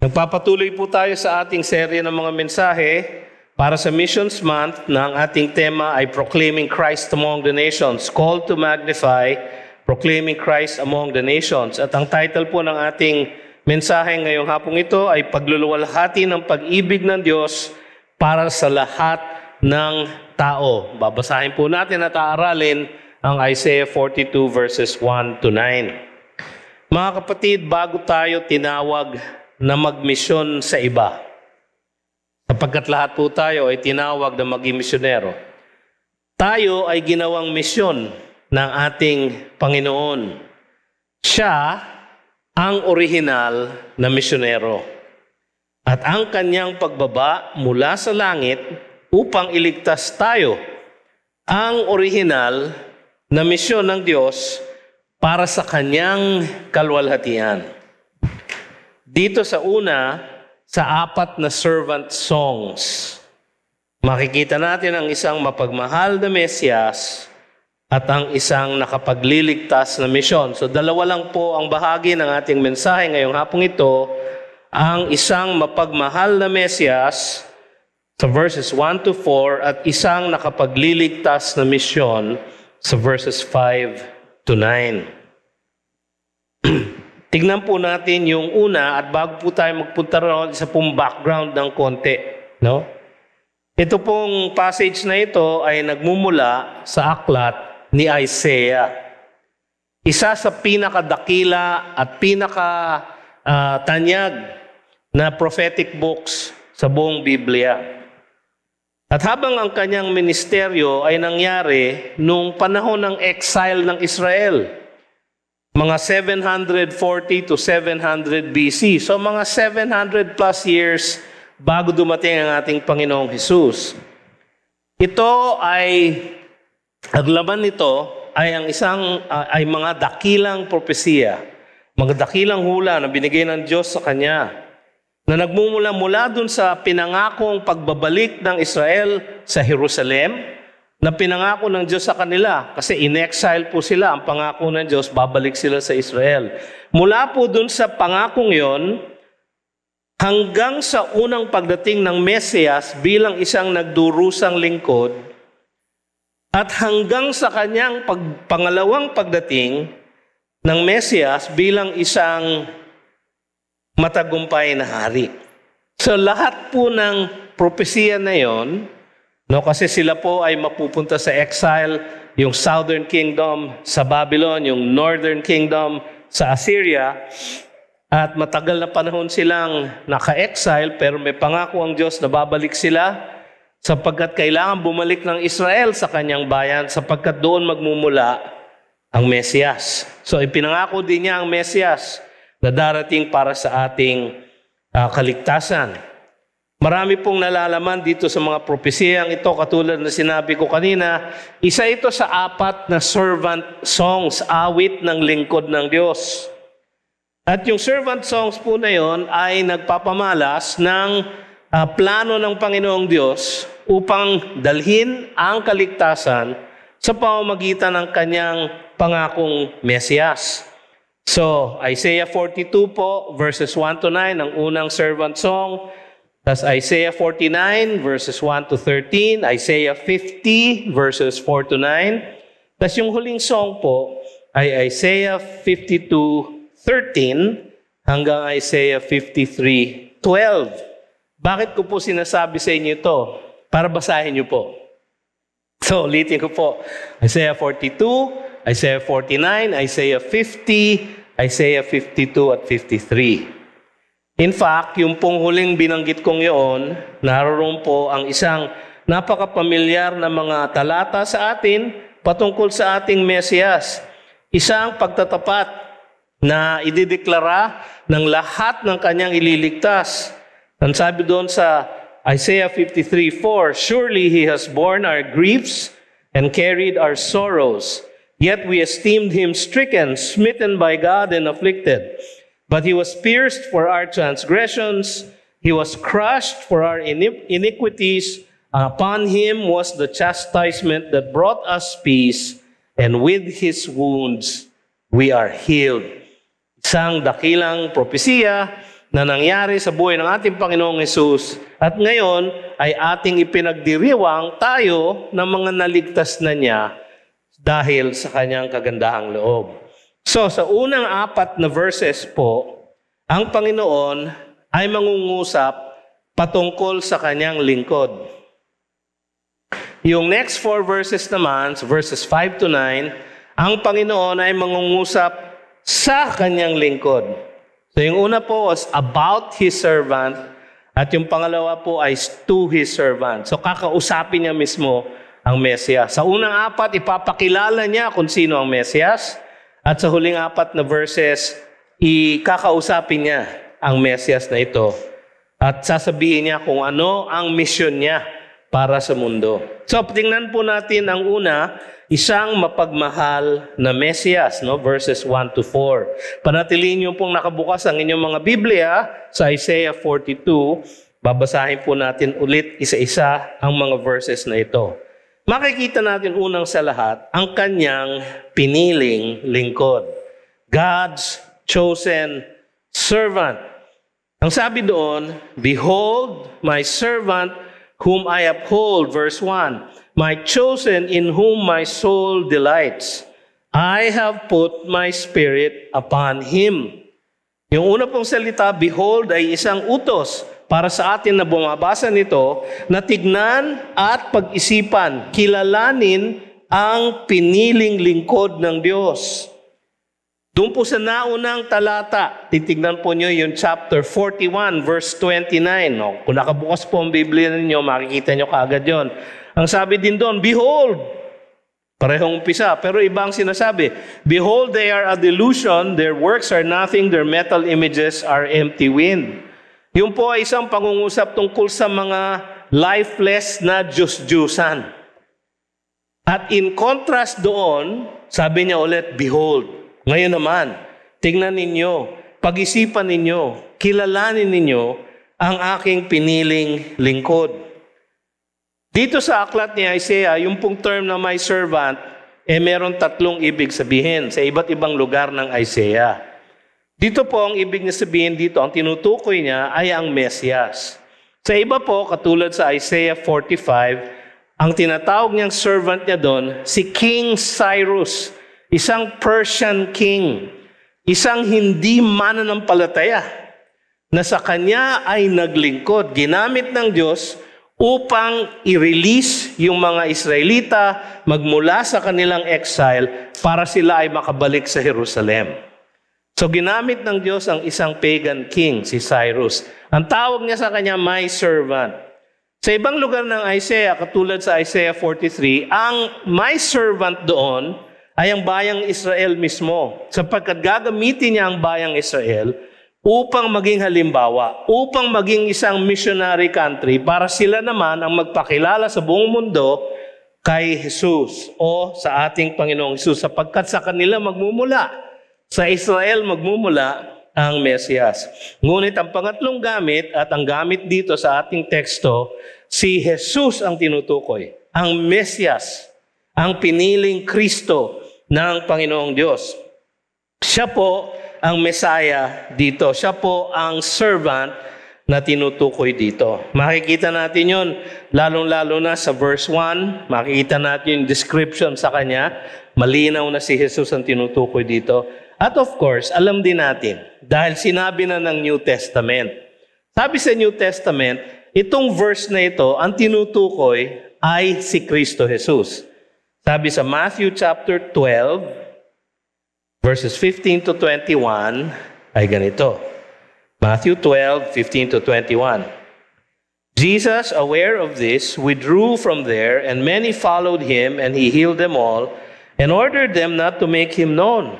Nagpapatuloy po tayo sa ating serye ng mga mensahe para sa Missions Month na ang ating tema ay Proclaiming Christ Among the Nations, Call to Magnify, Proclaiming Christ Among the Nations. At ang title po ng ating mensahe ngayong hapong ito ay Pagluluwalhati ng Pag-ibig ng Diyos para sa lahat ng tao. Babasahin po natin at aaralin ang Isaiah 42 verses 1 to 9. Mga kapatid, bago tayo tinawag na magmisyon sa iba, sapagkat lahat po tayo ay tinawag na maging misyonero, tayo ay ginawang misyon ng ating Panginoon. Siya ang orihinal na misyonero. At ang kanyang pagbaba mula sa langit upang iligtas tayo, ang orihinal na misyon ng Diyos para sa kanyang kalwalhatian. Dito sa una, sa 4 na servant songs, makikita natin ang isang mapagmahal na Mesiyas at ang isang nakapagliligtas na misyon. So dalawa lang po ang bahagi ng ating mensahe ngayong hapong ito, ang isang mapagmahal na Mesiyas sa verses 1 to 4 at isang nakapagliligtas na misyon sa verses 5 to 9. Tignan po natin yung una at bago po tayo magpunta ron, isa pong background ng konti. No? Ito pong passage na ito ay nagmumula sa aklat ni Isaiah. Isa sa pinakadakila at pinakatanyag na prophetic books sa buong Biblia. At habang ang kanyang ministeryo ay nangyari nung panahon ng exile ng Israel, mga 740 to 700 BC. So mga 700 plus years bago dumating ang ating Panginoong Hesus. Ito ay, ang laman nito ay ang ay mga dakilang propesiya, mga dakilang hula na binigay ng Diyos sa Kanya, na nagmumula mula dun sa pinangakong pagbabalik ng Israel sa Jerusalem, na pinangako ng Diyos sa kanila. Kasi in-exile po sila. Ang pangako ng Diyos, babalik sila sa Israel. Mula po dun sa pangakong yon, hanggang sa unang pagdating ng Mesiyas bilang isang nagdurusang lingkod, at hanggang sa kanyang pangalawang pagdating ng Mesiyas bilang isang matagumpay na hari. So lahat po ng propesiya na yon, no, kasi sila po ay mapupunta sa exile, yung Southern Kingdom sa Babylon, yung Northern Kingdom sa Assyria, at matagal na panahon silang naka-exile, pero may pangako ang Diyos na babalik sila sapagkat kailangan bumalik ng Israel sa kanyang bayan sapagkat doon magmumula ang Mesiyas. So ipinangako din niya ang Mesiyas na darating para sa ating kaligtasan. Marami pong nalalaman dito sa mga propesiyang ito, katulad na sinabi ko kanina, isa ito sa 4 na servant songs, awit ng lingkod ng Diyos. At yung servant songs po na yon ay nagpapamalas ng plano ng Panginoong Diyos upang dalhin ang kaligtasan sa pamamagitan ng kanyang pangakong Mesiyas. So, Isaiah 42 po, verses 1 to 9, ang unang servant song. That's Isaiah 49, verses 1 to 13, Isaiah 50, verses 4 to 9. Tapos yung huling song po ay Isaiah 52:13 hanggang Isaiah 53:12. Bakit ko po sinasabi sa inyo ito? Para basahin niyo po. So, ulitin ko po. Isaiah 42, Isaiah 49, Isaiah 50, Isaiah 52 at 53. In fact, yung pong huling binanggit kong yun, naroon po ang isang napakapamilyar na mga talata sa atin patungkol sa ating Mesiyas. Isang pagtatapat na idideklara ng lahat ng kanyang ililigtas. Ang sabi doon sa Isaiah 53:4, "Surely He has borne our griefs and carried our sorrows, yet we esteemed Him stricken, smitten by God and afflicted. But He was pierced for our transgressions, He was crushed for our iniquities, upon Him was the chastisement that brought us peace, and with His wounds we are healed." Isang dakilang propesiya na nangyari sa buhay ng ating Panginoong Hesus at ngayon ay ating ipinagdiriwang tayo ng mga naligtas na niya dahil sa kanyang kagandahang loob. So, sa unang 4 na verses po, ang Panginoon ay mangungusap patungkol sa kanyang lingkod. Yung next 4 verses naman, verses 5 to 9, ang Panginoon ay mangungusap sa kanyang lingkod. So yung una po was about His servant at yung pangalawa po ay to His servant. So kakausapin niya mismo ang Mesiyas. Sa unang 4, ipapakilala niya kung sino ang Mesiyas at sa huling 4 na verses, ikakausapin niya ang Mesiyas na ito at sasabihin niya kung ano ang mission niya para sa mundo. So tingnan po natin ang una, isang mapagmahal na Mesiyas, no? Verses 1 to 4. Panatilihin niyo pong nakabukas ang inyong mga Biblia sa Isaiah 42. Babasahin po natin ulit isa-isa ang mga verses na ito. Makikita natin unang sa lahat ang kanyang piniling lingkod. God's chosen servant. Ang sabi doon, "Behold, my servant whom I uphold," verse 1, "my chosen in whom my soul delights. I have put my spirit upon him." Yung una pong salita, behold, ay isang utos para sa atin na bumabasa nito na tignan at pag-isipan, kilalanin ang piniling lingkod ng Diyos. Doon po sa naunang talata, titignan po nyo yung chapter 41, verse 29. No? Kung nakabukas po ang Biblia ninyo, makikita nyo kaagad yon. Ang sabi din doon, behold, parehong umpisa, pero ibang sinasabi, behold, they are a delusion, their works are nothing, their metal images are empty wind. Yung po ay isang pangungusap tungkol sa mga lifeless na Diyos-Diyusan. At in contrast doon, sabi niya ulit, behold. Ngayon naman, tingnan ninyo, pag-isipan ninyo, kilalanin ninyo ang aking piniling lingkod. Dito sa aklat ni Isaiah, yung pong term na my servant, meron 3 ibig sabihin sa iba't ibang lugar ng Isaiah. Dito po ang ibig niya sabihin dito, ang tinutukoy niya ay ang Mesiyas. Sa iba po, katulad sa Isaiah 45, ang tinatawag niyang servant niya doon, si King Cyrus, isang Persian king, isang hindi mananampalataya na sa kanya ay naglingkod, ginamit ng Diyos upang i-release yung mga Israelita magmula sa kanilang exile para sila ay makabalik sa Jerusalem. So ginamit ng Diyos ang isang pagan king, si Cyrus. Ang tawag niya sa kanya, my servant. Sa ibang lugar ng Isaiah, katulad sa Isaiah 43, ang my servant doon ay ang bayang Israel mismo, sapagkat gagamitin niya ang bayang Israel upang maging halimbawa, upang maging isang missionary country para sila naman ang magpakilala sa buong mundo kay Jesus o sa ating Panginoong Jesus, sapagkat sa kanila magmumula, sa Israel magmumula ang Mesiyas. Ngunit ang pangatlong gamit at ang gamit dito sa ating teksto, si Jesus ang tinutukoy, ang Mesiyas, ang piniling Kristo ng Panginoong Diyos. Siya po ang Messiah dito. Siya po ang servant na tinutukoy dito. Makikita natin yun, lalong-lalo na sa verse 1, makikita natin yung description sa kanya. Malinaw na si Jesus ang tinutukoy dito. At of course, alam din natin, dahil sinabi na ng New Testament. Sabi sa New Testament, itong verse na ito, ang tinutukoy ay si Kristo Jesus. Sabi sa Matthew chapter 12, verses 15 to 21, ay ganito. Matthew 12, 15 to 21. Jesus, aware of this, withdrew from there, and many followed him, and he healed them all, and ordered them not to make him known.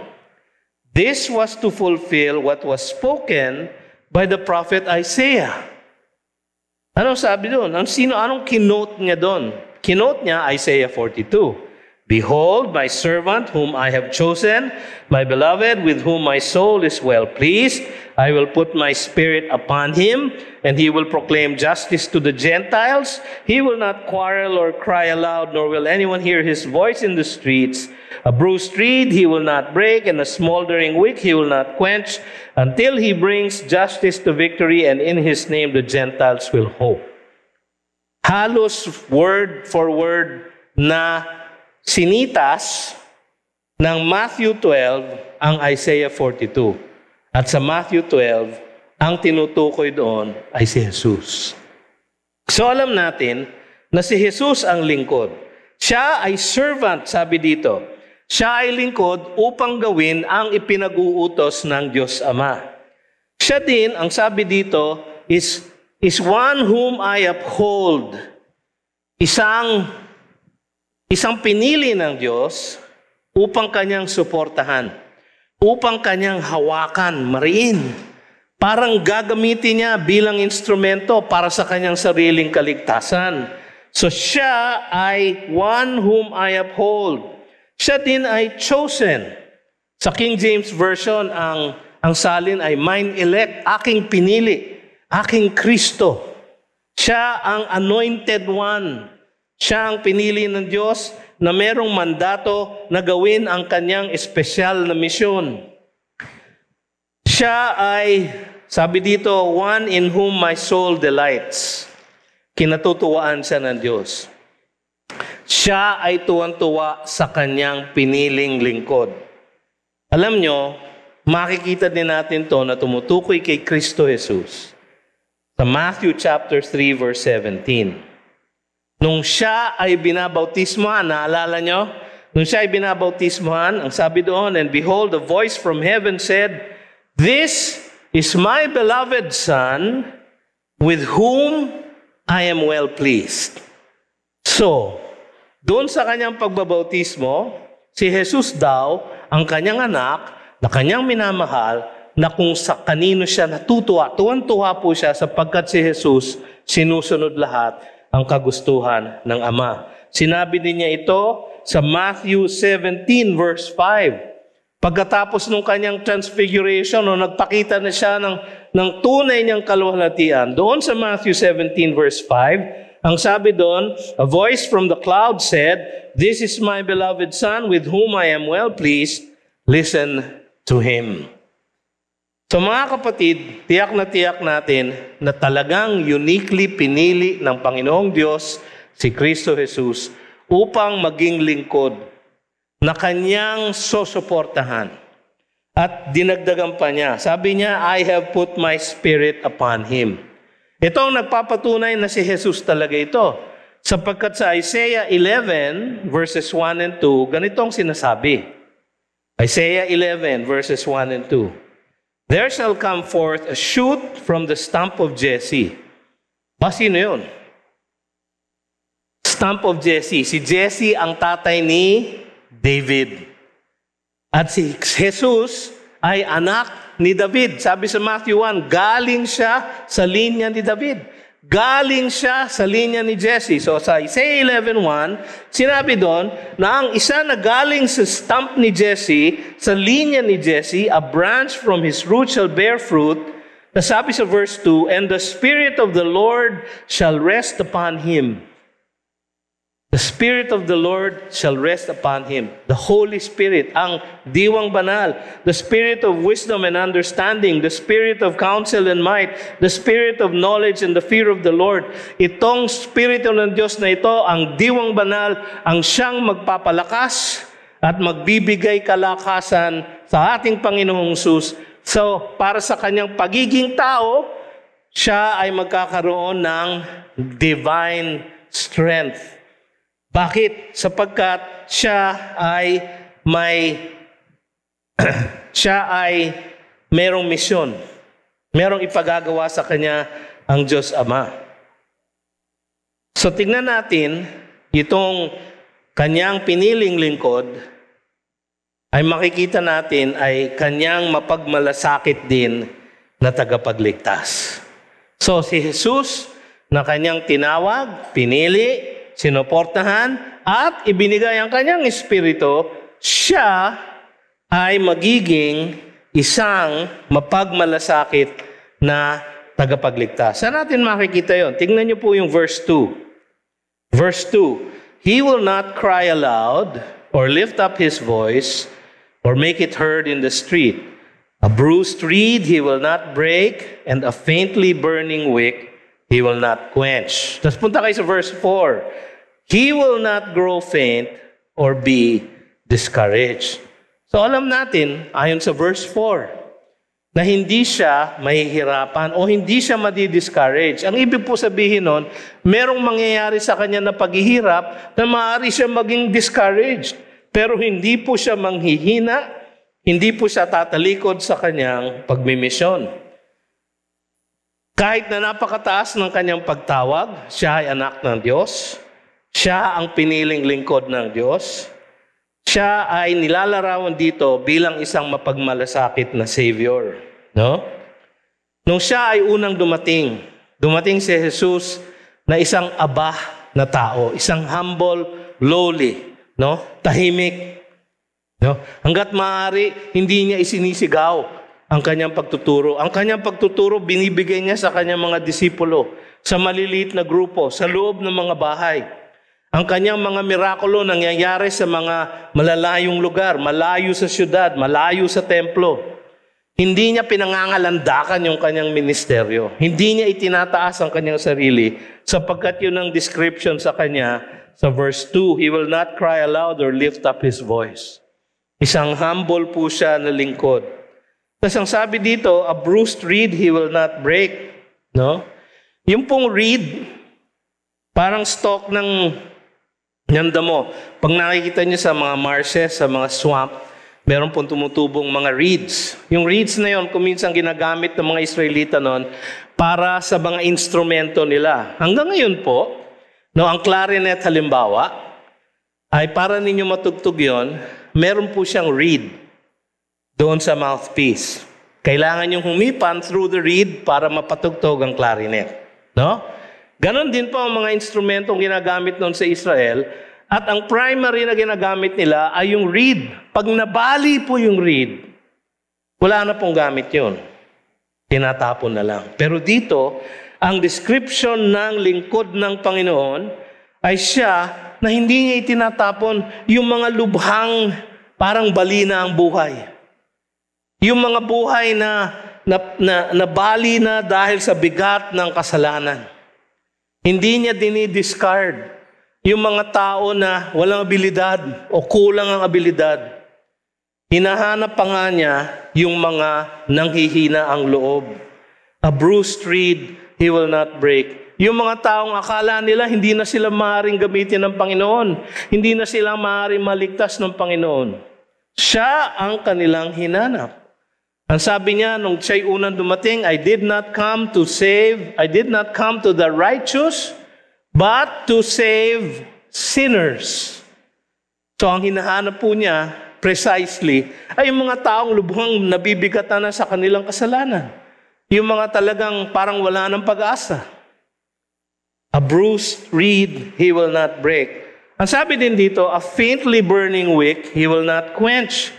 This was to fulfill what was spoken by the prophet Isaiah. Anong sabi doon? Anong kinote niya doon? Kinote niya Isaiah 42. Behold, my servant whom I have chosen, my beloved with whom my soul is well pleased. I will put my spirit upon him, and he will proclaim justice to the Gentiles. He will not quarrel or cry aloud, nor will anyone hear his voice in the streets. A bruised reed he will not break, and a smoldering wick he will not quench, until he brings justice to victory, and in his name the Gentiles will hope. Halos word for word na sinitas ng Matthew 12 ang Isaiah 42. At sa Matthew 12, ang tinutukoy doon ay si Jesus. So alam natin na si Jesus ang lingkod. Siya ay servant, sabi dito. Siya ay lingkod upang gawin ang ipinag-uutos ng Diyos Ama. Siya din, ang sabi dito, is one whom I uphold. Isang pinili ng Diyos upang kanyang suportahan, upang kanyang hawakan, mariin. Parang gagamitin niya bilang instrumento para sa kanyang sariling kaligtasan. So siya ay one whom I uphold. Siya din ay chosen. Sa King James Version, ang salin ay mine elect, aking pinili, aking Kristo. Siya ang anointed one. Siya ang pinili ng Diyos na merong mandato na gawin ang kanyang espesyal na misyon. Siya ay, sabi dito, one in whom my soul delights. Kinatutuwaan siya ng Diyos. Siya ay tuwan-tuwa sa kanyang piniling lingkod. Alam nyo, makikita din natin to na tumutukoy kay Kristo Jesus. Sa Matthew chapter 3 verse 17. Nung siya ay binabautismohan, naalala nyo? Nung siya ay binabautismohan, ang sabi doon, and behold, a voice from heaven said, "This is my beloved Son, with whom I am well pleased." So, doon sa kanyang pagbabautismo, si Jesus daw, ang kanyang anak, na kanyang minamahal, na kung sa kanino siya natutuwa, tuwan-tuwa po siya sapagkat si Jesus sinusunod lahat ang kagustuhan ng Ama. Sinabi din niya ito sa Matthew 17 verse 5. Pagkatapos ng kanyang transfiguration, nagpakita na siya ng tunay niyang kaluwalhatian. Doon sa Matthew 17 verse 5, ang sabi doon, a voice from the cloud said, "This is my beloved Son with whom I am well pleased. Listen to him." So mga kapatid, tiyak natin na talagang uniquely pinili ng Panginoong Diyos si Kristo Jesus upang maging lingkod na kanyang susuportahan. At dinagdagan pa niya. Sabi niya, I have put my spirit upon him. Ito ang nagpapatunay na si Jesus talaga ito. Sapagkat sa Isaiah 11 verses 1 and 2, ganitong sinasabi. Isaiah 11 verses 1 and 2. There shall come forth a shoot from the stump of Jesse. Sino yun? Stump of Jesse. Si Jesse ang tatay ni David. At si Jesus ay anak ni David. Sabi sa Matthew 1, galing siya sa linya ni David. Galing siya sa linya ni Jesse. So sa Isaiah 11:1, sinabi doon na ang isa na galing sa stump ni Jesse, sa linya ni Jesse, a branch from his root shall bear fruit. Nasabi sa verse 2, and the Spirit of the Lord shall rest upon him. The Spirit of the Lord shall rest upon him. The Holy Spirit, ang diwang banal. The Spirit of wisdom and understanding. The Spirit of counsel and might. The Spirit of knowledge and the fear of the Lord. Itong Spirito ng Diyos na ito, ang diwang banal, ang siyang magpapalakas at magbibigay kalakasan sa ating Panginoong Jesus. So, para sa kanyang pagiging tao, siya ay magkakaroon ng divine strength. Bakit? Sapagkat siya ay merong misyon. Merong ipagagawa sa kanya ang Diyos Ama. So tingnan natin, itong kanyang piniling lingkod, ay makikita natin ay kanyang mapagmalasakit din na tagapagligtas. So si Jesus na kanyang tinawag, pinili, sinuportahan, at ibinigay ang kanyang espiritu, siya ay magiging isang mapagmalasakit na tagapagligtas. Saan natin makikita yon? Tingnan niyo po yung verse 2. Verse 2, He will not cry aloud or lift up His voice or make it heard in the street. A bruised reed He will not break, and a faintly burning wick He will not quench. Tapos punta kayo sa verse 4. He will not grow faint or be discouraged. So alam natin, ayon sa verse 4, na hindi siya mahihirapan o hindi siya madi-discourage. Ang ibig po sabihin nun, merong mangyayari sa kanya na paghihirap na maaari siya maging discouraged. Pero hindi po siya manghihina, hindi po siya tatalikod sa kanyang pagmimisyon. Kahit na napakataas ng kanyang pagtawag, siya ay anak ng Diyos, siya ang piniling lingkod ng Diyos, siya ay nilalarawan dito bilang isang mapagmalasakit na Savior. No? Nung siya ay unang dumating si Jesus na isang aba na tao, isang humble, lowly, no? Tahimik. No? Hanggat maaari, hindi niya isinisigaw ang kanyang pagtuturo. Ang kanyang pagtuturo, binibigay niya sa kanyang mga disipulo, sa maliliit na grupo, sa loob ng mga bahay. Ang kanyang mga mirakulo nangyayari sa mga malalayong lugar, malayo sa syudad, malayo sa templo. Hindi niya pinangangalandakan yung kanyang ministeryo. Hindi niya itinataas ang kanyang sarili sapagkat yun ang description sa kanya sa verse 2. He will not cry aloud or lift up His voice. Isang humble po siya na lingkod. Tapos ang sabi dito, a bruised reed He will not break. No? Yung pong reed, parang stalk ng damo. Pag nakikita niyo sa mga marshes, sa mga swamp, meron pong tumutubong mga reeds. Yung reeds na yon, kuminsan ginagamit ng mga Israelita noon para sa mga instrumento nila. Hanggang ngayon po, no, ang clarinet halimbawa, ay para ninyo matugtog yon, meron po siyang reed doon sa mouthpiece. Kailangan yung humipan through the reed para mapatugtog ang clarinet. No? Ganon din po ang mga instrumentong ginagamit noon sa Israel. At ang primary na ginagamit nila ay yung reed. Pag nabali po yung reed, wala na pong gamit yun. Tinatapon na lang. Pero dito, ang description ng lingkod ng Panginoon ay siya na hindi niya itinatapon yung mga lubhang parang bali na ang buhay. Yung mga buhay na bali na dahil sa bigat ng kasalanan. Hindi niya dinidiscard yung mga tao na walang abilidad o kulang ang abilidad. Hinahanap pa nga niya yung mga nanghihina ang loob. A bruised reed He will not break. Yung mga taong akala nila hindi na sila maaaring gamitin ng Panginoon. Hindi na sila maaaring maligtas ng Panginoon. Siya ang kanilang hinanap. Ang sabi niya, nung siya'y unang dumating, I did not come to the righteous, but to save sinners. So ang hinahanap po niya, precisely, ay yung mga taong lubhang nabibigatan na sa kanilang kasalanan. Yung mga talagang parang wala ng pag-asa. A bruised reed He will not break. Ang sabi din dito, a faintly burning wick He will not quench.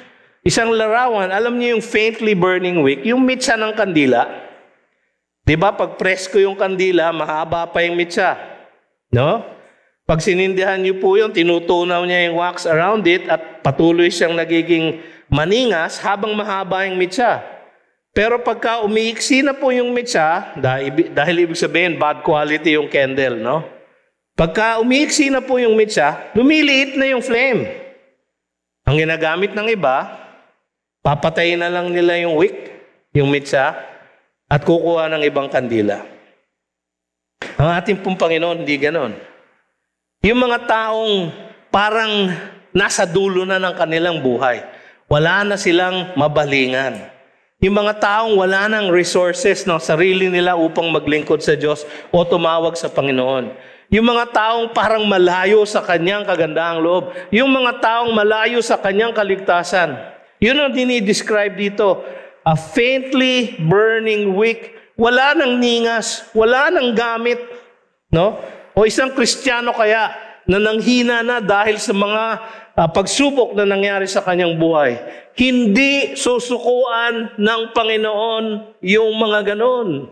Isang larawan, alam niyo yung faintly burning wick, yung mitsa ng kandila. Di ba, pag presko yung kandila, mahaba pa yung mitsa. No? Pag sinindihan niyo po yun, tinutunaw niya yung wax around it at patuloy siyang nagiging maningas habang mahaba yung mitsa. Pero pagka umiiksi na po yung mitsa, dahil ibig sabihin, bad quality yung candle, no? Pagka umiiksi na po yung mitsa, lumiliit na yung flame. Ang ginagamit ng iba, papatayin na lang nila yung wick, yung mitsa, at kukuha ng ibang kandila. Ang ating pong Panginoon, hindi ganon. Yung mga taong parang nasa dulo na ng kanilang buhay, wala na silang mabalingan. Yung mga taong wala ng resources ng sarili nila upang maglingkod sa Diyos o tumawag sa Panginoon. Yung mga taong parang malayo sa kanyang kagandahang loob. Yung mga taong malayo sa kanyang kaligtasan. Yun ang dinidescribe dito. A faintly burning wick. Wala nang ningas. Wala nang gamit. No? O isang Kristiyano kaya na nanghina na dahil sa mga pagsubok na nangyari sa kanyang buhay. Hindi susukuan ng Panginoon yung mga ganon.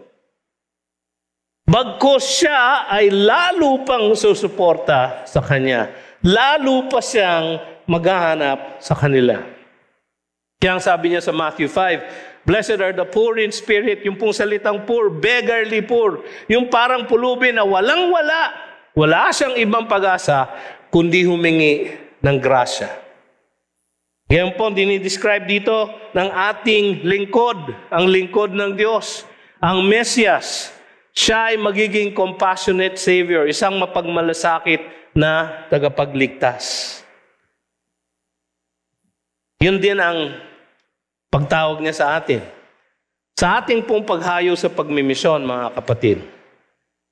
Bagkus siya ay lalo pang susuporta sa kanya. Lalo pa siyang maghahanap sa kanila. Kaya ang sabi niya sa Matthew 5, Blessed are the poor in spirit, yung pong salitang poor, beggarly poor, yung parang pulubi na walang-wala. Wala siyang ibang pag-asa, kundi humingi ng grasya. Ngayon po, dinidescribe dito ng ating lingkod, ang lingkod ng Diyos, ang Mesias. Siya ay magiging compassionate Savior, isang mapagmalasakit na tagapagligtas. Yun din ang pagtawag niya sa atin. Sa ating pong paghayo sa pagmimisyon, mga kapatid,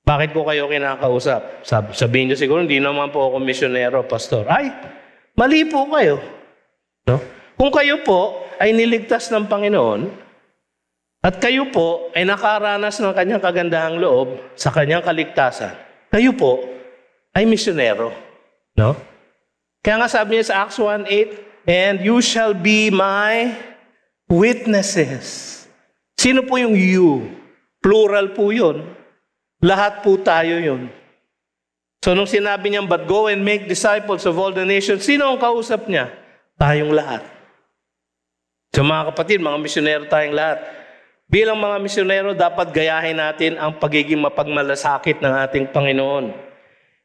bakit po kayo kinakausap? Sabihin niyo siguro, hindi naman po ako misyonero, pastor. Ay, mali po kayo. No? Kung kayo po ay niligtas ng Panginoon, at kayo po ay nakaranas ng kanyang kagandahang loob sa kanyang kaligtasan, kayo po ay misyonero. No? Kaya nga sabi niya sa Acts 1:8, and you shall be my witnesses. Sino po yung you? Plural po yun. Lahat po tayo yun. So nung sinabi niya, but go and make disciples of all the nations, sino ang kausap niya? Tayong lahat. So mga kapatid, mga misyonero tayong lahat. Bilang mga misyonero, dapat gayahin natin ang pagiging mapagmalasakit ng ating Panginoon.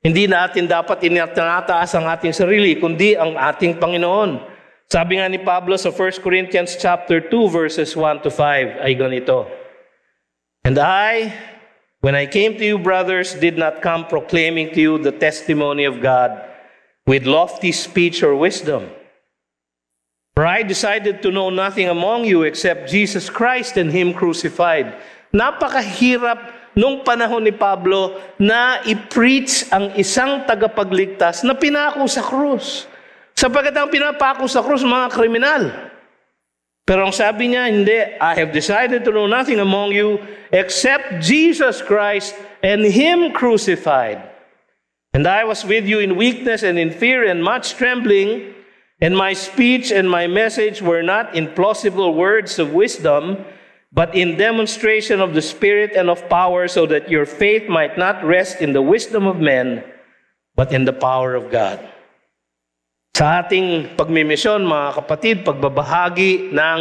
Hindi natin dapat inatataas ang ating sarili, kundi ang ating Panginoon. Sabi nga ni Pablo sa 1 Corinthians chapter 2, verses 1 to 5, ay ganito. And I, when I came to you, brothers, did not come proclaiming to you the testimony of God with lofty speech or wisdom. For I decided to know nothing among you except Jesus Christ and Him crucified. Napakahirap nung panahon ni Pablo na i-preach ang isang tagapagligtas na pinako sa krus. Sapagkat ang pinapako sa krus, mga kriminal. Pero ang sabi niya, hindi, I have decided to know nothing among you except Jesus Christ and Him crucified. And I was with you in weakness and in fear and much trembling, and my speech and my message were not in plausible words of wisdom, but in demonstration of the Spirit and of power, so that your faith might not rest in the wisdom of men, but in the power of God. Sa ating pagmimisyon, mga kapatid, pagbabahagi ng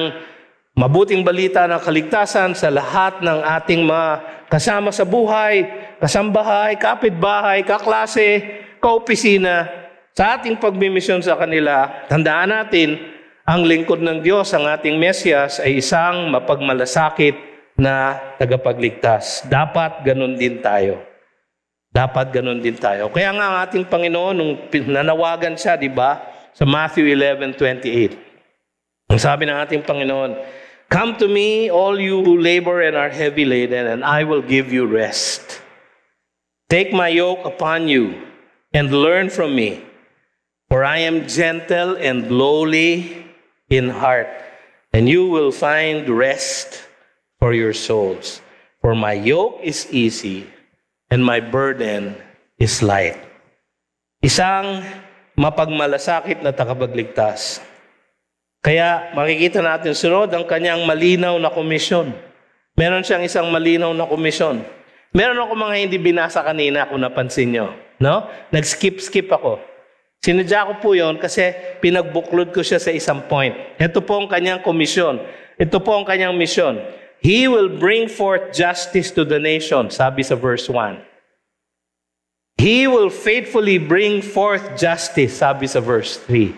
mabuting balita ng kaligtasan sa lahat ng ating mga kasama sa buhay, kasambahay, kapitbahay, kaklase, kaopisina, sa ating pagmimisyon sa kanila, tandaan natin, ang lingkod ng Diyos, ang ating Mesias, ay isang mapagmalasakit na tagapagligtas. Dapat ganun din tayo. Dapat ganun din tayo. Kaya nga ang ating Panginoon, nung nanawagan siya, di ba, sa Matthew 11:28. Ang sabi ng ating Panginoon, come to me, all you who labor and are heavy laden, and I will give you rest. Take my yoke upon you, and learn from me. For I am gentle and lowly in heart, and you will find rest for your souls. For my yoke is easy, and my burden is light. Isang mapagmalasakit na tagapagligtas. Kaya makikita natin sunod ang kanyang malinaw na komisyon. Meron siyang isang malinaw na komisyon. Meron ako mga hindi binasa kanina kung napansin nyo. No? Nag-skip ako. Sinadya ko po yun kasi pinagbuklod ko siya sa isang point. Ito po ang kanyang komisyon. Ito po ang kanyang misyon. He will bring forth justice to the nation, sabi sa verse 1. He will faithfully bring forth justice, sabi sa verse 3.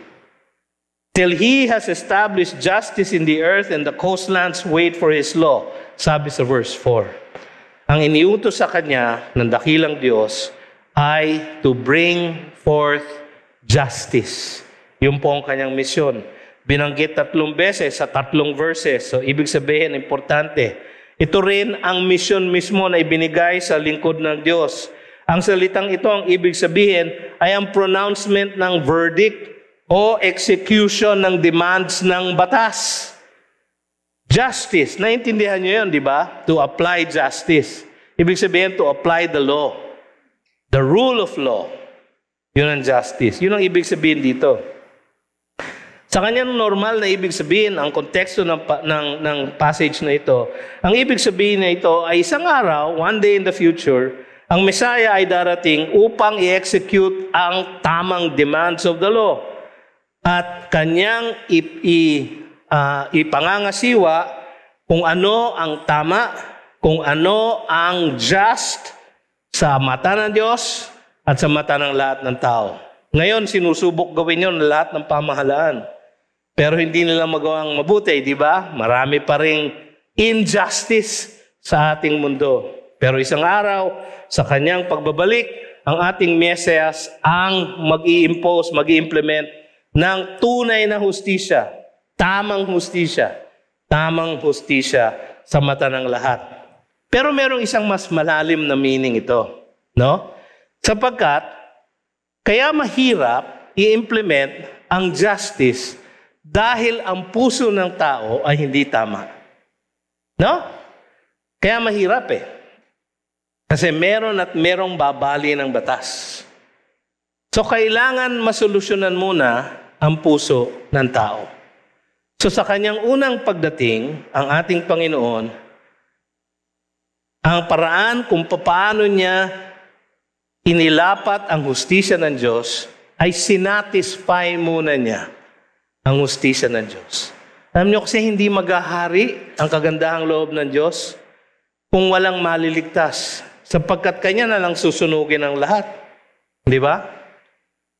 Till He has established justice in the earth and the coastlands wait for His law, sabi sa verse 4. Ang iniutos sa Kanya ng dakilang Diyos ay to bring forth justice. Yun po ang kanyang misyon. Binanggit 3 beses sa 3 verses. So, ibig sabihin, importante. Ito rin ang misyon mismo na ibinigay sa lingkod ng Diyos. Ang salitang ito, ang ibig sabihin, ay ang pronouncement ng verdict o execution ng demands ng batas. Justice. Naintindihan nyo yun, di ba? To apply justice. Ibig sabihin, to apply the law. The rule of law. Yun ang justice. Yun ang ibig sabihin dito. Sa kanyang normal na ibig sabihin, ang konteksto ng passage na ito, ang ibig sabihin na ito ay isang araw, one day in the future, ang Messiah ay darating upang i-execute ang tamang demands of the law. At kanyang ipangangasiwa kung ano ang tama, kung ano ang just sa mata ng Diyos at sa mata ng lahat ng tao. Ngayon, sinusubok gawin yun ng lahat ng pamahalaan. Pero hindi nila magawang mabuti, di ba? Marami pa ring injustice sa ating mundo. Pero isang araw, sa kanyang pagbabalik, ang ating Mesiyas ang mag-i-impose, mag-i-implement ng tunay na hustisya, tamang hustisya sa mata ng lahat. Pero merong isang mas malalim na meaning ito, no? Sapagkat, kaya mahirap i-implement ang justice dahil ang puso ng tao ay hindi tama. No? Kaya mahirap eh. Kasi merong babali ng batas. So kailangan masolusyonan muna ang puso ng tao. So sa kanyang unang pagdating, ang ating Panginoon, ang paraan kung paano niya inilapat ang hustisya ng Diyos ay sinatisfy muna niya ang hustisya ng Diyos. Alam niyo kasi hindi maghahari ang kagandahang loob ng Diyos kung walang maliligtas, sapagkat kanya na lang susunugin ang lahat. Di ba?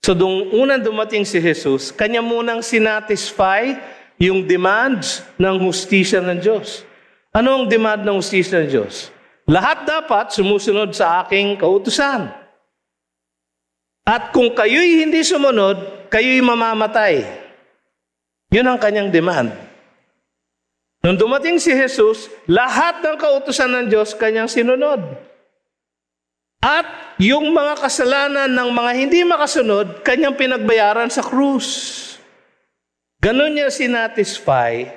So, unang dumating si Jesus, kanya munang sinatisfy yung demands ng hustisya ng Diyos. Ano ang demand ng hustisya ng Diyos? Lahat dapat sumusunod sa aking kautusan. At kung kayo'y hindi sumunod, kayo'y mamamatay. Yun ang kanyang demand. Nung dumating si Jesus, lahat ng kautusan ng Diyos kanyang sinunod. At yung mga kasalanan ng mga hindi makasunod, kanyang pinagbayaran sa krus. Ganon niya sinatisfy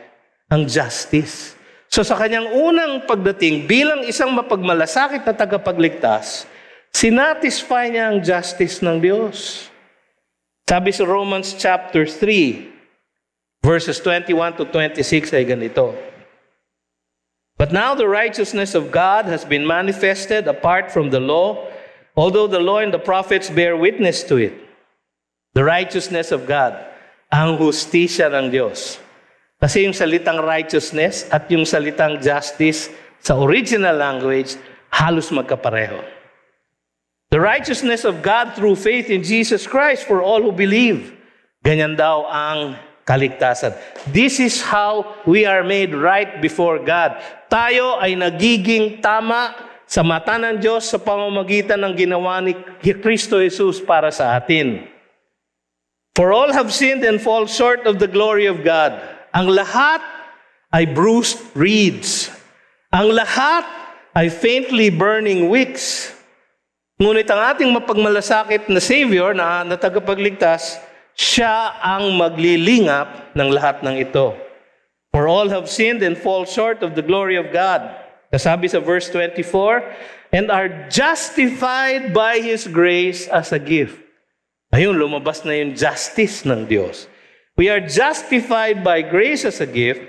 ang justice. So sa kanyang unang pagdating, bilang isang mapagmalasakit na tagapagligtas, sinatisfy niya ang justice ng Diyos. Sabi sa Romans chapter 3, verses 21 to 26 ay ganito. But now the righteousness of God has been manifested apart from the law, although the law and the prophets bear witness to it. The righteousness of God, ang hustisya ng Diyos. Kasi yung salitang righteousness at yung salitang justice sa original language, halos magkapareho. The righteousness of God through faith in Jesus Christ for all who believe. Ganyan daw ang kaligtasan. This is how we are made right before God. Tayo ay nagiging tama sa mata ng Diyos sa pamamagitan ng ginawa ni Kristo Jesus para sa atin. For all have sinned and fall short of the glory of God. Ang lahat ay bruised reeds. Ang lahat ay faintly burning wicks. Ngunit ang ating mapagmalasakit na Savior, na tagapagligtas, siya ang maglilingap ng lahat ng ito. For all have sinned and fall short of the glory of God. Kasabi sa verse 24, and are justified by His grace as a gift. Ayun, lumabas na yung justice ng Diyos. We are justified by grace as a gift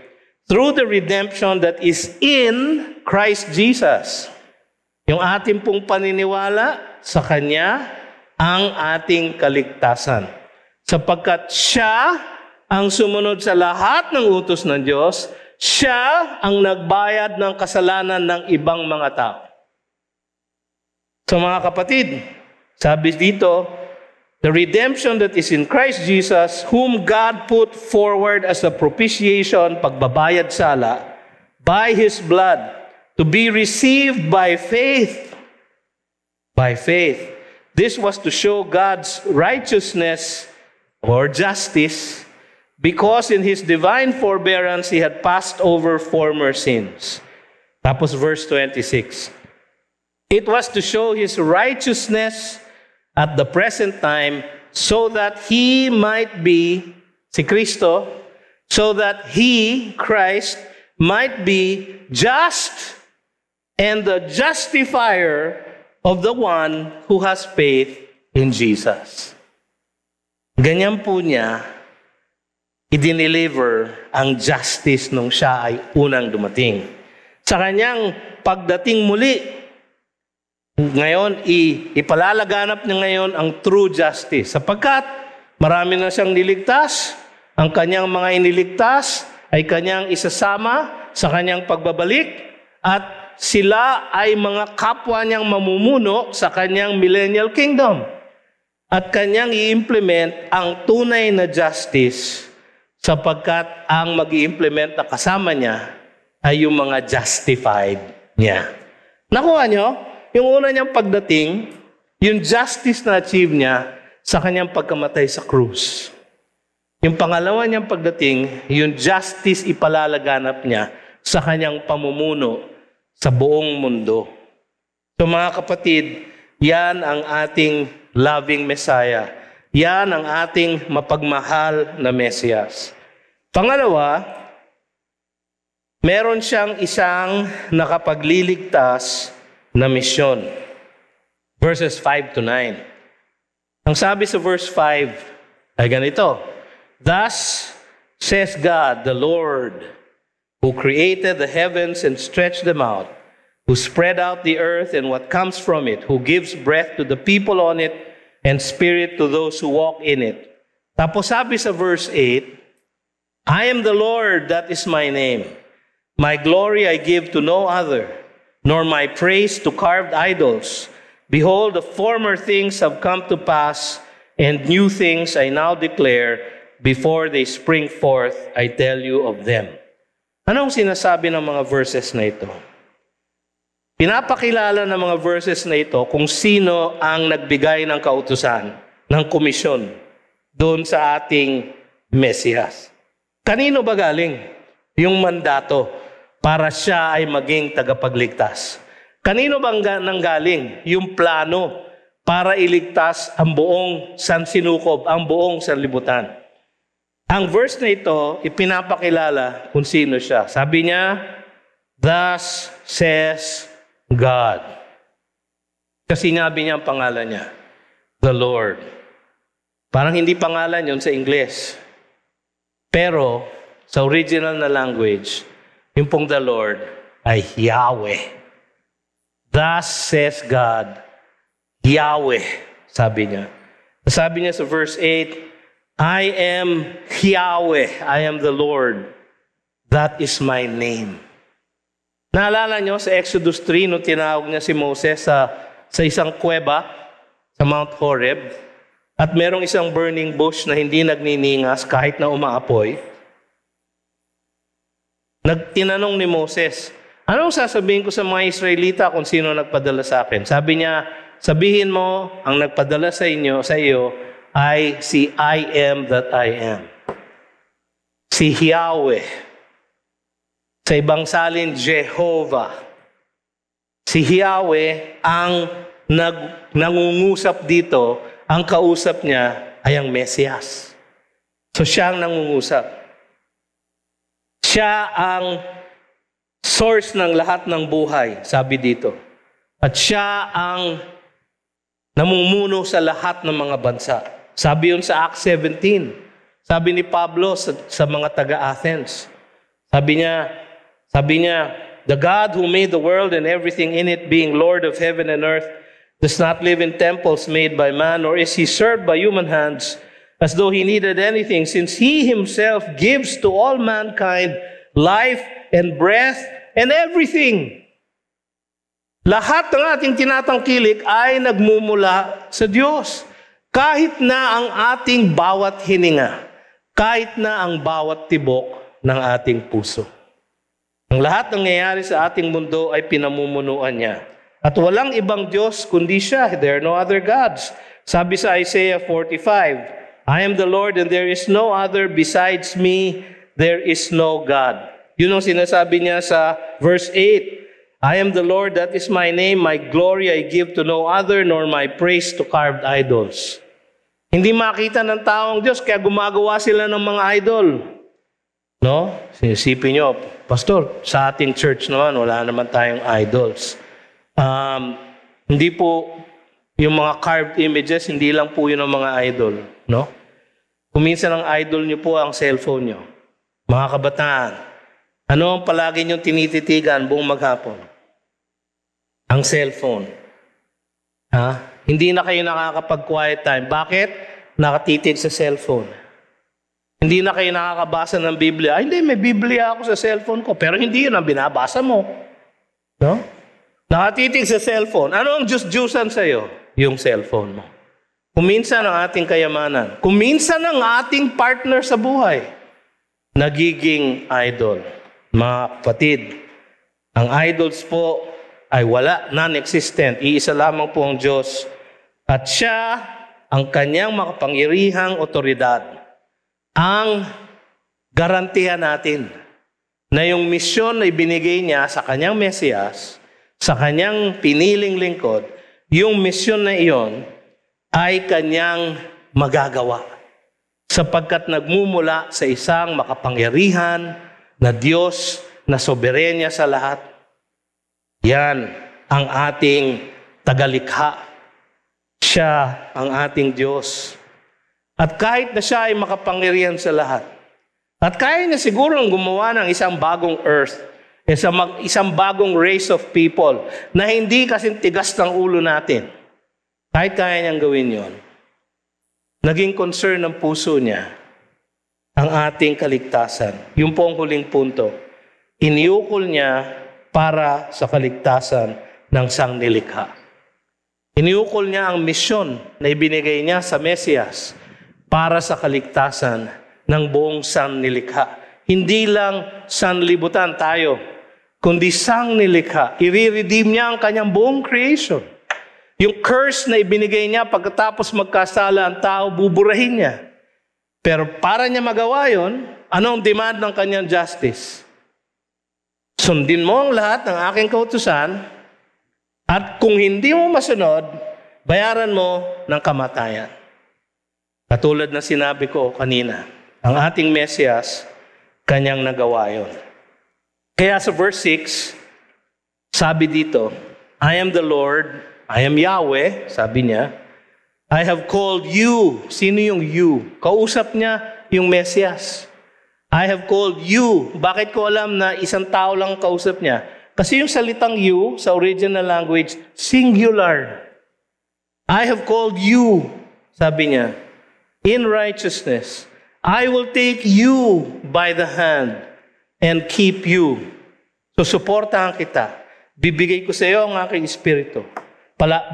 through the redemption that is in Christ Jesus. Yung ating pong paniniwala sa Kanya ang ating kaligtasan. Sapagkat siya ang sumunod sa lahat ng utos ng Diyos, siya ang nagbayad ng kasalanan ng ibang mga tao. So mga kapatid, sabi dito, the redemption that is in Christ Jesus, whom God put forward as a propitiation, pagbabayad sala, by His blood, to be received by faith. By faith. This was to show God's righteousness or justice, because in His divine forbearance, He had passed over former sins. Tapos verse 26. It was to show His righteousness at the present time, so that He might be, si Kristo, so that He, Christ, might be just and the justifier of the one who has faith in Jesus. ganyan po niya i-deliver ang justice nung siya ay unang dumating. Sa kanyang pagdating muli, ngayon, ipalalaganap niya ngayon ang true justice. Sapagkat marami na siyang niligtas, ang kanyang mga iniligtas ay kanyang isasama sa kanyang pagbabalik, at sila ay mga kapwa niyang mamumuno sa kanyang millennial kingdom. At kanyang i-implement ang tunay na justice, sapagkat ang mag-i-implement na kasama niya ay yung mga justified niya. Nakuha niyo? Yung una niyang pagdating, yung justice na achieve niya sa kanyang pagkamatay sa krus. Yung pangalawa niyang pagdating, yung justice ipalalaganap niya sa kanyang pamumuno sa buong mundo. So mga kapatid, yan ang ating loving Messiah. Yan ang ating mapagmahal na Mesiyas. Pangalawa, meron siyang isang nakapagliligtas na misyon. Verses 5 to 9. Ang sabi sa verse 5 ay ganito, "Thus says God, the Lord, who created the heavens and stretched them out, who spread out the earth and what comes from it, who gives breath to the people on it and spirit to those who walk in it." Tapos sabi sa verse 8, "I am the Lord, that is my name. My glory I give to no other, nor my praise to carved idols. Behold, the former things have come to pass, and new things I now declare. Before they spring forth, I tell you of them." Anong sinasabi ng mga verses na ito? Pinapakilala ng mga verses na ito kung sino ang nagbigay ng kautusan, ng komisyon, doon sa ating Mesiyas. Kanino ba galing yung mandato para siya ay maging tagapagligtas? Kanino bang nanggaling yung plano para iligtas ang buong sansinukob, ang buong sanlibutan? Ang verse na ito, ipinapakilala kung sino siya. Sabi niya, "Thus says God." Kasi sinabi niya ang pangalan niya, the Lord. Parang hindi pangalan yon sa Ingles. Pero sa original na language, yung pong the Lord ay Yahweh. "Thus says God, Yahweh," sabi niya. Sabi niya sa verse 8, "I am Yahweh, I am the Lord, that is my name." Naalala niyo sa Exodus 3, nung tinawag niya si Moses sa isang kuweba sa Mount Horeb, at merong isang burning bush na hindi nagniningas kahit na umaapoy. Tinanong ni Moses, "Anong sasabihin ko sa mga Israelita kung sino nagpadala sa akin?" Sabi niya, "Sabihin mo, ang nagpadala sa iyo ay si I am that I am." Si Yahweh. Sa ibang salin, Jehovah. Si Yahweh ang nangungusap dito, ang kausap niya ay ang Mesiyas. So siya ang nangungusap. Siya ang source ng lahat ng buhay, sabi dito. At siya ang namumuno sa lahat ng mga bansa. Sabi yun sa Acts 17. Sabi ni Pablo sa mga taga-Athens. Sabi niya, "The God who made the world and everything in it, being Lord of heaven and earth, does not live in temples made by man, nor is he served by human hands, as though he needed anything, since he himself gives to all mankind life and breath and everything." Lahat ng ating tinatangkilik ay nagmumula sa Diyos. Kahit na ang ating bawat hininga, kahit na ang bawat tibok ng ating puso. Ang lahat ng nangyayari sa ating mundo ay pinamumunuan niya. At walang ibang Diyos kundi siya. There are no other gods. Sabi sa Isaiah 45, "I am the Lord and there is no other besides me. There is no God." Yun ang sinasabi niya sa verse 8. "I am the Lord, that is my name. My glory I give to no other, nor my praise to carved idols." Hindi makita ng taong Diyos, kaya gumagawa sila ng mga idol. No? Sinisipin nyo, "Pastor, sa ating church naman, wala naman tayong idols." Hindi po, yung mga carved images, hindi lang po yun ang mga idol. No? Kung minsan ang idol nyo po ang cellphone nyo. Mga kabataan, ano ang palagi nyo tinititigan buong maghapon? Ang cellphone. Hindi na kayo nakakapag-quiet time. Bakit? Nakatitig sa cellphone. Hindi na kayo nakakabasa ng Biblia. Hindi, may Biblia ako sa cellphone ko. Pero hindi yun ang binabasa mo. No? Nakatitig sa cellphone. Ano ang Diyos-Diyusan sa'yo? Yung cellphone mo. Kuminsan ang ating kayamanan. Kuminsan ang ating partner sa buhay. Nagiging idol. Mga kapatid, ang idols po ay wala, non-existent. Iisa lamang po ang Diyos. At siya, ang kanyang makapangyarihang otoridad, ang garantihan natin na yung misyon na ibinigay niya sa kanyang Mesiyas, sa kanyang piniling lingkod, yung misyon na iyon ay kanyang magagawa. Sapagkat nagmumula sa isang makapangyarihan na Diyos na soberenya sa lahat. Yan ang ating tagalikha. Siya ang ating Diyos. At kahit na siya ay makapangyarihan sa lahat, at kaya niya siguro gumawa ng isang bagong earth, isang bagong race of people na hindi kasing tigas ng ulo natin. Kahit kaya niyang gawin yon, naging concern ng puso niya ang ating kaligtasan. Yung po ang huling punto. Iniukol niya para sa kaligtasan ng sangnilikha. Iniukol niya ang misyon na ibinigay niya sa Mesiyas para sa kaligtasan ng buong sangnilikha. Hindi lang sanlibutan tayo, kundi sangnilikha. I-redeem niya ang kanyang buong creation. Yung curse na ibinigay niya pagkatapos magkasala ang tao, buburahin niya. Pero para niya magawa yon, anong demand ng kanyang justice? Sundin mo ang lahat ng aking kautusan, at kung hindi mo masunod, bayaran mo ng kamatayan. Katulad na sinabi ko kanina, ang ating Mesiyas, kanyang nagawa yon. Kaya sa verse 6, sabi dito, I am the Lord, I am Yahweh, sabi niya, I have called you. Sino yung you? Kausap niya yung Mesiyas. I have called you. Bakit ko alam na isang tao lang kausap niya? Kasi yung salitang you sa original language, singular. I have called you, sabi niya, in righteousness. I will take you by the hand and keep you. So, suportahan kita. Bibigay ko sa iyo ang aking espiritu.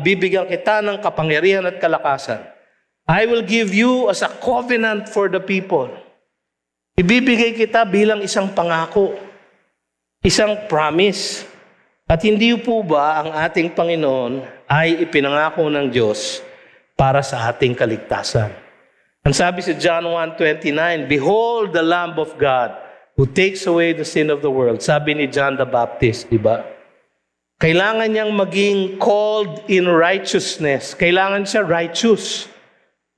Bibigyan kita ng kapangyarihan at kalakasan. I will give you as a covenant for the people. Ibibigay kita bilang isang pangako, isang promise. At hindi po ba ang ating Panginoon ay ipinangako ng Diyos para sa ating kaligtasan? Ang sabi sa John 1:29, Behold the Lamb of God who takes away the sin of the world. Sabi ni John the Baptist, di ba? Kailangan niyang maging called in righteousness. Kailangan siya righteous.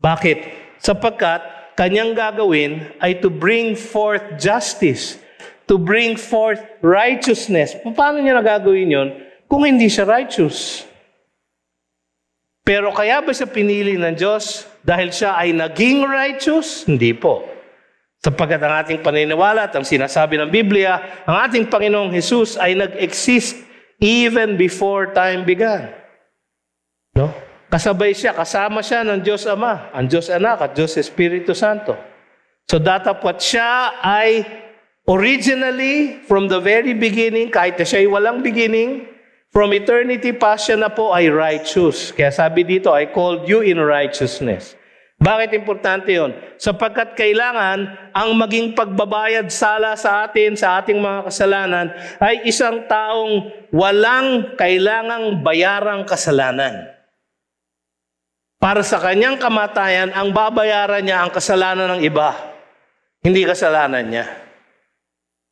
Bakit? Sapagkat kanyang gagawin ay to bring forth justice, to bring forth righteousness. Paano niya nagagawin yon kung hindi siya righteous? Pero kaya ba siya pinili ng Diyos dahil siya ay naging righteous? Hindi po. Sapagkat ang ating paniniwala at ang sinasabi ng Biblia, ang ating Panginoong Jesus ay nag-exist even before time began. No? Kasabay siya, kasama siya ng Diyos Ama, ang Diyos Anak at Diyos Espiritu Santo. So datapwat siya ay originally, from the very beginning, kahit na siya ay walang beginning, from eternity past siya na po ay righteous. Kaya sabi dito, I called you in righteousness. Bakit importante yon? Sapagkat kailangan ang maging pagbabayad sala sa atin, sa ating mga kasalanan, ay isang taong walang kailangang bayarang kasalanan. Para sa kanyang kamatayan, ang babayaran niya ang kasalanan ng iba, hindi kasalanan niya.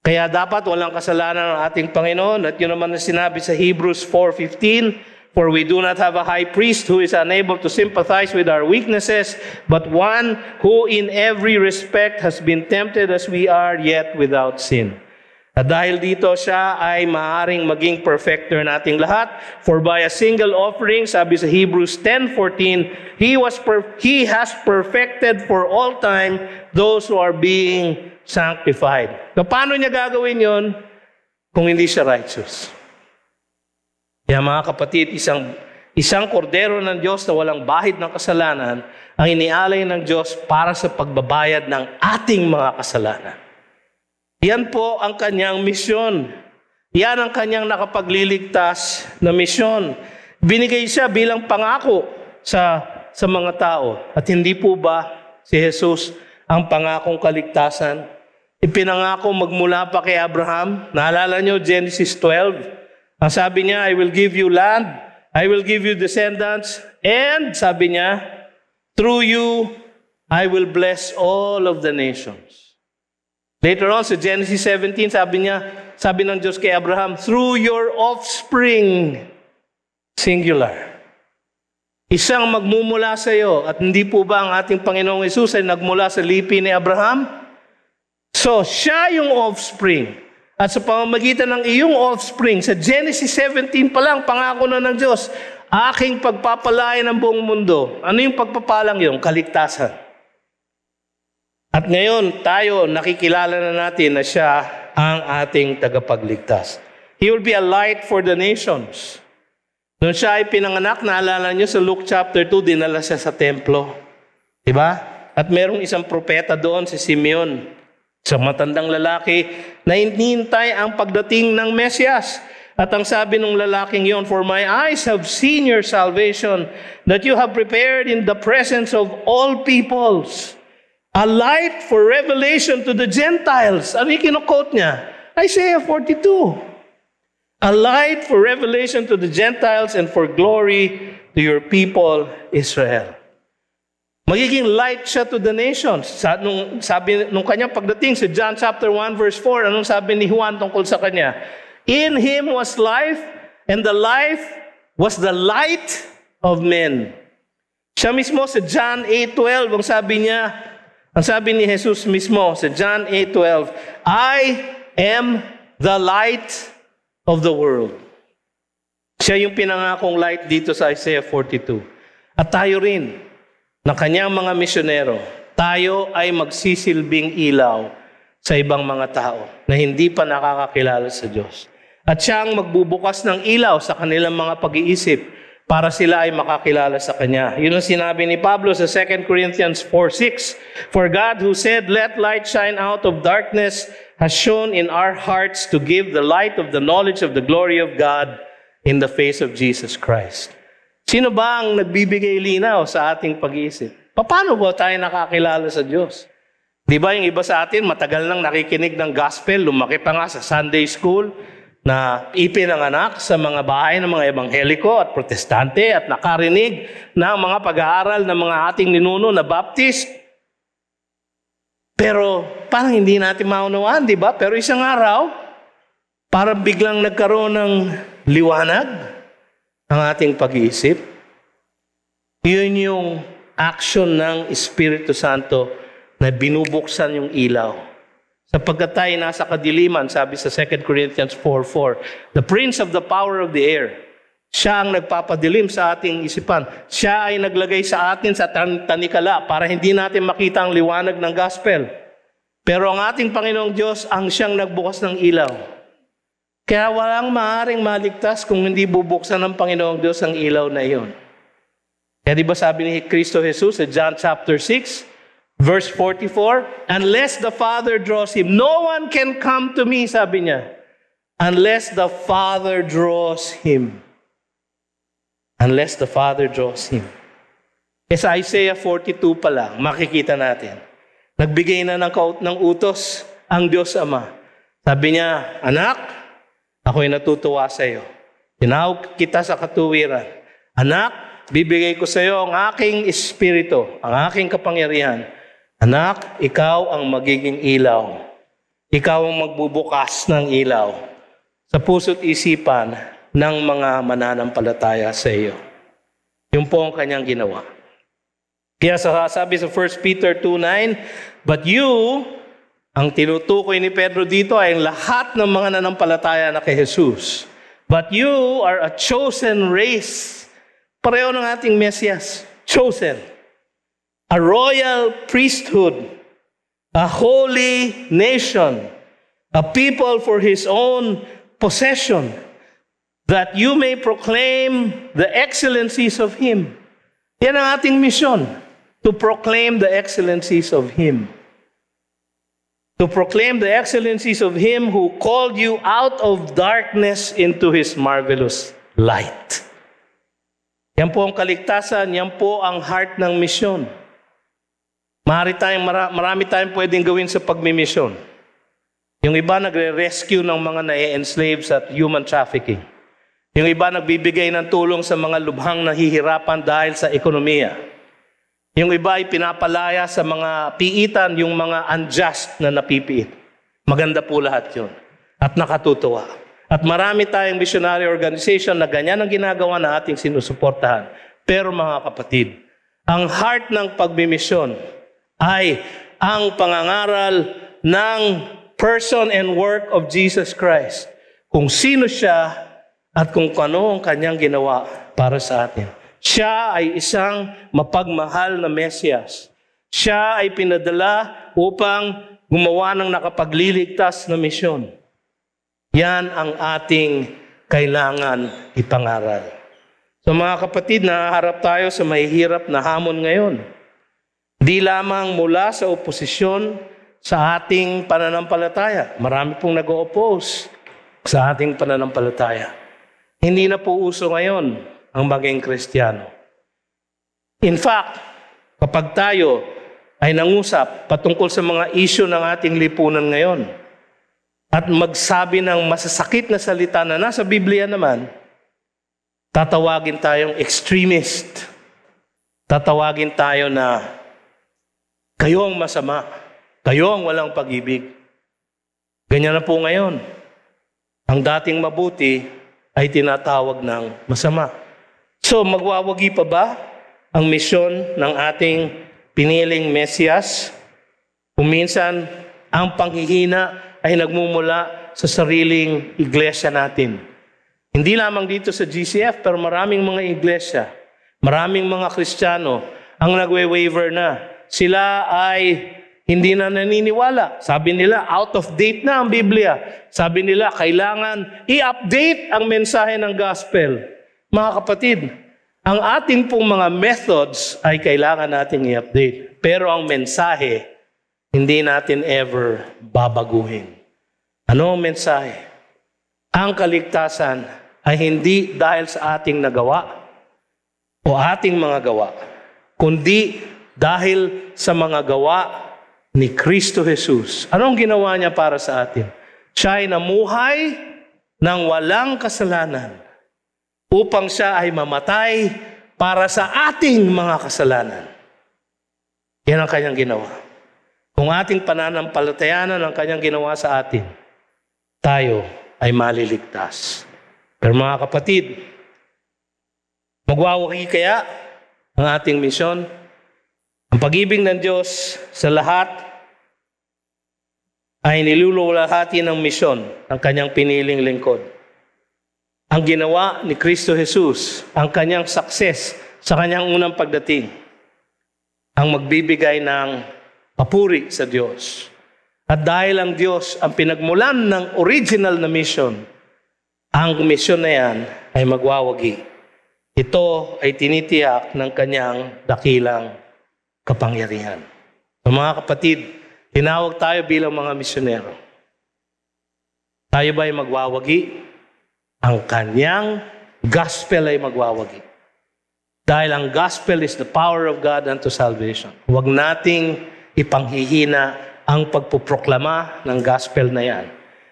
Kaya dapat walang kasalanan ng ating Panginoon. At yun naman na sinabi sa Hebrews 4:15, For we do not have a high priest who is unable to sympathize with our weaknesses, but one who in every respect has been tempted as we are, yet without sin. At dahil dito, siya ay maaaring maging perfecter nating lahat. For by a single offering, sabi sa Hebrews 10:14, He has perfected for all time those who are being sanctified. So, paano niya gagawin yon kung hindi siya righteous? Kaya mga kapatid, isang kordero ng Diyos na walang bahid ng kasalanan ang inialay ng Diyos para sa pagbabayad ng ating mga kasalanan. Yan po ang kanyang misyon. Yan ang kanyang nakapagliligtas na misyon. Binigay siya bilang pangako sa mga tao. At hindi po ba si Jesus ang pangakong kaligtasan? Ipinangako magmula pa kay Abraham. Naalala nyo, Genesis 12. Ang sabi niya, I will give you land, I will give you descendants, and sabi niya, through you, I will bless all of the nations. Later on, sa Genesis 17, sabi ng Diyos kay Abraham, through your offspring, singular. Isang magmumula sa iyo, at hindi po ba ang ating Panginoong Hesus ay nagmula sa lipi ni Abraham? So, siya yung offspring. At sa pamamagitan ng iyong offspring, sa Genesis 17 pa lang, pangako na ng Diyos, aking pagpapalain ang buong mundo. Ano yung pagpapalang yun? Kaligtasan. At ngayon, tayo nakikilala na natin na siya ang ating tagapagligtas. He will be a light for the nations. Noon siya ay pinanganak, naalala niyo sa Luke chapter 2, dinala siya sa templo. Diba? At merong isang propeta doon, si Simeon, isang matandang lalaki, na hinihintay ang pagdating ng Mesyas. At ang sabi ng lalaking yon, for my eyes have seen your salvation, that you have prepared in the presence of all peoples. A light for revelation to the Gentiles. Ano yung kinukot niya? Isaiah 42. A light for revelation to the Gentiles and for glory to your people, Israel. Magiging light siya to the nations. Nung kanyang pagdating sa John chapter 1 verse 4, anong sabi ni Juan tungkol sa kanya? In Him was life, and the life was the light of men. Siya mismo sa John 8:12, ang sabi ni Jesus mismo sa John 8:12, I am the light of the world. Siya yung pinangakong light dito sa Isaiah 42. At tayo rin, na kanyang mga misyonero, tayo ay magsisilbing ilaw sa ibang mga tao na hindi pa nakakakilala sa Diyos. At siya ang magbubukas ng ilaw sa kanilang mga pag-iisip para sila ay makakilala sa Kanya. Yun ang sinabi ni Pablo sa 2 Corinthians 4:6. For God who said, let light shine out of darkness, has shone in our hearts to give the light of the knowledge of the glory of God in the face of Jesus Christ. Sino ba ang nagbibigay linaw sa ating pag-iisip? Paano ba tayo nakakilala sa Diyos? Di ba yung iba sa atin, matagal nang nakikinig ng gospel, lumaki pa nga sa Sunday school, na ipinanganak sa mga bahay ng mga ebangheliko at protestante at nakarinig ng mga pag-aaral ng mga ating ninuno na Baptist. Pero parang hindi natin maunawaan, di ba? Pero isang araw, parang biglang nagkaroon ng liwanag ang ating pag-iisip. Yun yung action ng Espiritu Santo na binubuksan yung ilaw. Sapagkat tayo nasa kadiliman, sabi sa 2 Corinthians 4:4, the prince of the power of the air, siya ang nagpapadilim sa ating isipan. Siya ay naglagay sa atin sa tanikala para hindi natin makita ang liwanag ng gospel. Pero ang ating Panginoong Diyos ang siyang nagbukas ng ilaw. Kaya walang maaaring maligtas kung hindi bubuksan ng Panginoong Diyos ang ilaw na iyon. Kaya di ba sabi ni Kristo Jesus sa John chapter 6, verse 44, unless the Father draws him, no one can come to me, sabi niya, unless the Father draws him. Unless the Father draws him. Sa Isaiah 42 pa lang, makikita natin, nagbigay na ng utos ang Diyos Ama. Sabi niya, anak, ako'y natutuwa sa iyo. Tinawag kita sa katuwiran. Anak, bibigay ko sa iyo ang aking espiritu, ang aking kapangyarihan. Anak, ikaw ang magiging ilaw. Ikaw ang magbubukas ng ilaw sa puso't isipan ng mga mananampalataya sa iyo. Yung po ang kanyang ginawa. Kaya sabi sa 1 Peter 2:9, but you, Ang tinutukoy ni Pedro dito ay ang lahat ng mga nanampalataya na kay Jesus. But you are a chosen race. Pareho ng ating Mesiyas. Chosen. A royal priesthood. A holy nation. A people for His own possession. That you may proclaim the excellencies of Him. Yan ang ating misyon. To proclaim the excellencies of Him. To proclaim the excellencies of Him who called you out of darkness into His marvelous light. Yan po ang kaligtasan, yan po ang heart ng misyon. Marami tayong pwedeng gawin sa pagmimisyon. Yung iba nagre-rescue ng mga na-enslave sa human trafficking. Yung iba nagbibigay ng tulong sa mga lubhang nahihirapan dahil sa ekonomiya. Yung iba ay pinapalaya sa mga piitan, yung mga unjust na napipiit. Maganda po lahat yun. At nakatutuwa. At marami tayong missionary organization na ganyan ang ginagawa na ating sinusuportahan. Pero mga kapatid, ang heart ng pagmimisyon ay ang pangangaral ng person and work of Jesus Christ. Kung sino siya at kung ano ang kanyang ginawa para sa atin. Siya ay isang mapagmahal na Mesiyas. Siya ay pinadala upang gumawa ng nakapagliligtas na misyon. Yan ang ating kailangan ipangaral. So mga kapatid, nahaharap tayo sa mahihirap na hamon ngayon. Di lamang mula sa oposisyon sa ating pananampalataya. Marami pong nag-o-oppose sa ating pananampalataya. Hindi na po uso ngayon ang maging Kristiyano. In fact, kapag tayo ay nangusap patungkol sa mga issue ng ating lipunan ngayon at magsabi ng masasakit na salita na nasa Biblia naman, tatawagin tayong extremist. Tatawagin tayo na kayo ang masama, kayo ang walang pag-ibig. Ganyan na po ngayon. Ang dating mabuti ay tinatawag ng masama. So, magwawagi pa ba ang misyon ng ating piniling Mesiyas? Kung minsan, ang panghihina ay nagmumula sa sariling iglesia natin. Hindi lamang dito sa GCF, pero maraming mga iglesia, maraming mga Kristiyano ang nagwe-waver na. Sila ay hindi na naniniwala. Sabi nila, out of date na ang Biblia. Sabi nila, kailangan i-update ang mensahe ng gospel. Mga kapatid, ang ating pong mga methods ay kailangan nating i-update. Pero ang mensahe, hindi natin ever babaguhin. Ano ang mensahe? Ang kaligtasan ay hindi dahil sa ating nagawa o ating mga gawa, kundi dahil sa mga gawa ni Kristo Jesus. Anong ginawa niya para sa atin? Siya ay namuhay ng walang kasalanan upang siya ay mamatay para sa ating mga kasalanan. Yan ang kanyang ginawa. Kung ating pananampalatayanan ang kanyang ginawa sa atin, tayo ay maliligtas. Pero mga kapatid, magwawagi kaya ang ating misyon? Ang pag-ibig ng Diyos sa lahat ay niluluwalhati ng misyon ng kanyang piniling lingkod. Ang ginawa ni Kristo Jesus, ang kanyang success sa kanyang unang pagdating, ang magbibigay ng papuri sa Diyos. At dahil ang Diyos ang pinagmulan ng original na mission, ang misyon na yan ay magwawagi. Ito ay tinitiyak ng kanyang dakilang kapangyarihan. So mga kapatid, tinawag tayo bilang mga misyonero. Tayo ba ay magwawagi? Ang kanyang gospel ay magwawagi. Dahil ang gospel is the power of God unto salvation. Huwag nating ipanghihina ang pagpuproklama ng gospel na yan.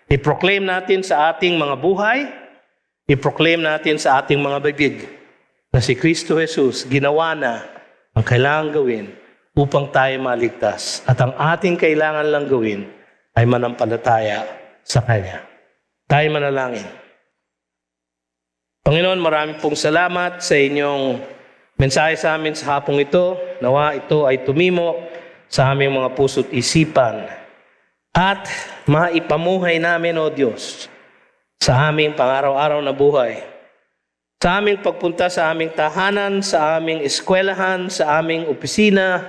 I-proclaim natin sa ating mga buhay, i-proclaim natin sa ating mga bibig na si Kristo Jesus ginawa na ang kailangan gawin upang tayo maligtas. At ang ating kailangan lang gawin ay manampalataya sa Kanya. Tayo manalangin. Panginoon, marami pong salamat sa inyong mensahe sa amin sa hapong ito. Nawa ito ay tumimo sa aming mga puso't isipan at maipamuhay namin, O Diyos, sa aming pang-araw-araw na buhay. Sa aming pagpunta sa aming tahanan, sa aming eskwelahan, sa aming opisina,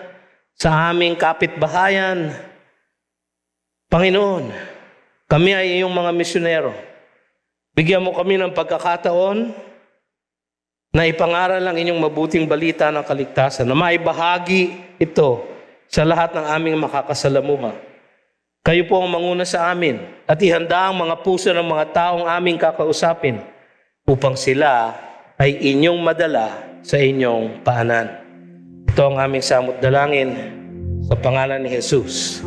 sa aming kapitbahayan. Panginoon, kami ay iyong mga misyonero. Bigyan mo kami ng pagkakataon na ipangaral ang inyong mabuting balita ng kaligtasan, na maibahagi ito sa lahat ng aming makakasalamuha. Kayo po ang manguna sa amin at ihanda ang mga puso ng mga taong aming kakausapin upang sila ay inyong madala sa inyong paanan. Ito ang aming samot dalangin sa pangalan ni Jesus.